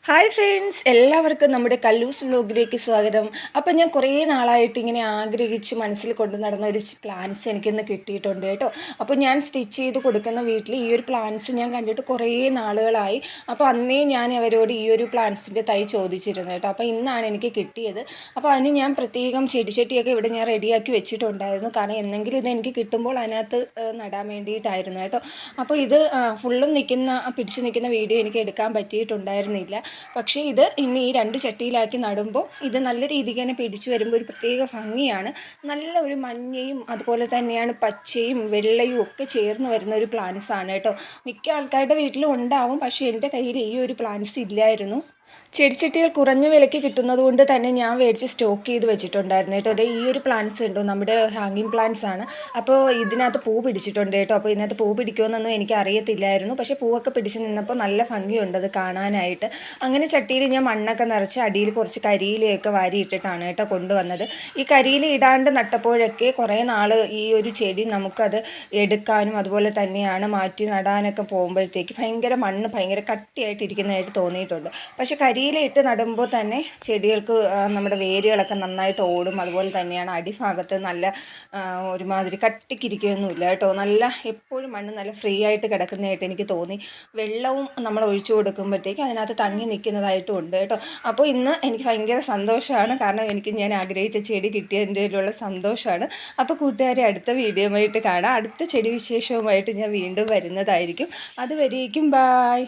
Hi friends, എല്ലാവർക്കും നമ്മുടെ കല്ലൂസ് വ്ലോഗിലേക്ക് സ്വാഗതം. അപ്പം ഞാൻ കുറേ നാളായിട്ട് ഇങ്ങനെ ആഗ്രഹിച്ച് മനസ്സിൽ കൊണ്ടു നടന്ന ഒരു പ്ലാന്റ്സ് എനിക്കിന്ന് കിട്ടിയിട്ടുണ്ട് കേട്ടോ. അപ്പോൾ ഞാൻ സ്റ്റിച്ച് ചെയ്ത് കൊടുക്കുന്ന വീട്ടിൽ ഈ ഒരു പ്ലാന്റ്സ് ഞാൻ കണ്ടിട്ട് കുറേ നാളുകളായി. അപ്പോൾ അന്നേ ഞാൻ അവരോട് ഈ ഒരു പ്ലാന്റ്സിൻ്റെ തൈ ചോദിച്ചിരുന്നു കേട്ടോ. അപ്പോൾ ഇന്നാണ് എനിക്ക് കിട്ടിയത്. അപ്പോൾ അതിന് ഞാൻ പ്രത്യേകം ചെടിച്ചട്ടിയൊക്കെ ഇവിടെ ഞാൻ റെഡിയാക്കി വെച്ചിട്ടുണ്ടായിരുന്നു. കാരണം എന്തെങ്കിലും ഇത് എനിക്ക് കിട്ടുമ്പോൾ അതിനകത്ത് നടാൻ വേണ്ടിയിട്ടായിരുന്നു കേട്ടോ. അപ്പോൾ ഇത് ഫുള്ളും പിടിച്ച് നിൽക്കുന്ന വീഡിയോ എനിക്ക് എടുക്കാൻ പറ്റിയിട്ടുണ്ടായിരുന്നില്ല. പക്ഷേ ഇത് ഇനി ഈ 2 ചട്ടിയിലാക്കി നടുമ്പോൾ ഇത് നല്ല രീതിക്ക് തന്നെ പിടിച്ചു വരുമ്പോൾ ഒരു പ്രത്യേക ഭംഗിയാണ്. നല്ല ഒരു മഞ്ഞയും അതുപോലെ തന്നെയാണ് പച്ചയും വെള്ളയും ഒക്കെ ചേർന്ന് വരുന്ന ഒരു പ്ലാന്റ്സ് ആണ് കേട്ടോ. മിക്ക ആൾക്കാരുടെ വീട്ടിലും ഉണ്ടാവും, പക്ഷേ എൻ്റെ കയ്യിൽ ഈ ഒരു പ്ലാന്റ്സ് ഇല്ലായിരുന്നു. ചെടിച്ചട്ടികൾ കുറഞ്ഞ വിലയ്ക്ക് കിട്ടുന്നത് കൊണ്ട് തന്നെ ഞാൻ മേടിച്ച് സ്റ്റോക്ക് ചെയ്ത് വെച്ചിട്ടുണ്ടായിരുന്നു കേട്ടോ. അതെ, ഈ ഒരു പ്ലാന്റ്സ് ഉണ്ടോ, നമ്മുടെ ഹാങ്ങിങ് പ്ലാന്റ്സ് ആണ്. അപ്പോൾ ഇതിനകത്ത് പൂ പിടിച്ചിട്ടുണ്ട് കേട്ടോ. അപ്പോൾ ഇതിനകത്ത് പൂ പിടിക്കുമെന്നൊന്നും എനിക്ക് അറിയത്തില്ലായിരുന്നു. പക്ഷേ പൂവൊക്കെ പിടിച്ച് നിന്നപ്പോൾ നല്ല ഭംഗിയുണ്ട് അത് കാണാനായിട്ട്. അങ്ങനെ ചട്ടിയിൽ ഞാൻ മണ്ണൊക്കെ നിറച്ച് അടിയിൽ കുറച്ച് കരിയിലയൊക്കെ വാരിയിട്ടിട്ടാണ് കേട്ടോ കൊണ്ടുവന്നത്. ഈ കരിയില ഇടാണ്ട് നട്ടപ്പോഴൊക്കെ കുറേ നാൾ ഈ ഒരു ചെടി നമുക്കത് എടുക്കാനും അതുപോലെ തന്നെയാണ് മാറ്റി നടാനൊക്കെ പോകുമ്പോഴത്തേക്ക് ഭയങ്കര കട്ടിയായിട്ടിരിക്കുന്നതായിട്ട് തോന്നിയിട്ടുണ്ട്. പക്ഷെ കരിയിലിട്ട് നടുമ്പോൾ തന്നെ ചെടികൾക്ക് നമ്മുടെ വേരുകളൊക്കെ നന്നായിട്ട് ഓടും. അതുപോലെ തന്നെയാണ് അടിഭാഗത്ത് നല്ല ഒരുമാതിരി കട്ടിക്കിരിക്കുകയൊന്നുമില്ല കേട്ടോ. നല്ല എപ്പോഴും മണ്ണ് നല്ല ഫ്രീ ആയിട്ട് കിടക്കുന്നതായിട്ട് എനിക്ക് തോന്നി. വെള്ളവും നമ്മൾ ഒഴിച്ചു കൊടുക്കുമ്പോഴത്തേക്ക് അതിനകത്ത് തങ്ങി നിൽക്കുന്നതായിട്ടും ഉണ്ട് കേട്ടോ. അപ്പോൾ ഇന്ന് എനിക്ക് ഭയങ്കര സന്തോഷമാണ്, കാരണം ഞാൻ ആഗ്രഹിച്ച ചെടി കിട്ടിയതിൻ്റെയിലുള്ള സന്തോഷമാണ്. അപ്പോൾ കൂട്ടുകാരെ, അടുത്ത വീഡിയോയുമായിട്ട് കാണാം. അടുത്ത ചെടി വിശേഷവുമായിട്ട് ഞാൻ വീണ്ടും വരുന്നതായിരിക്കും. അതുവരേക്കും ബായ്.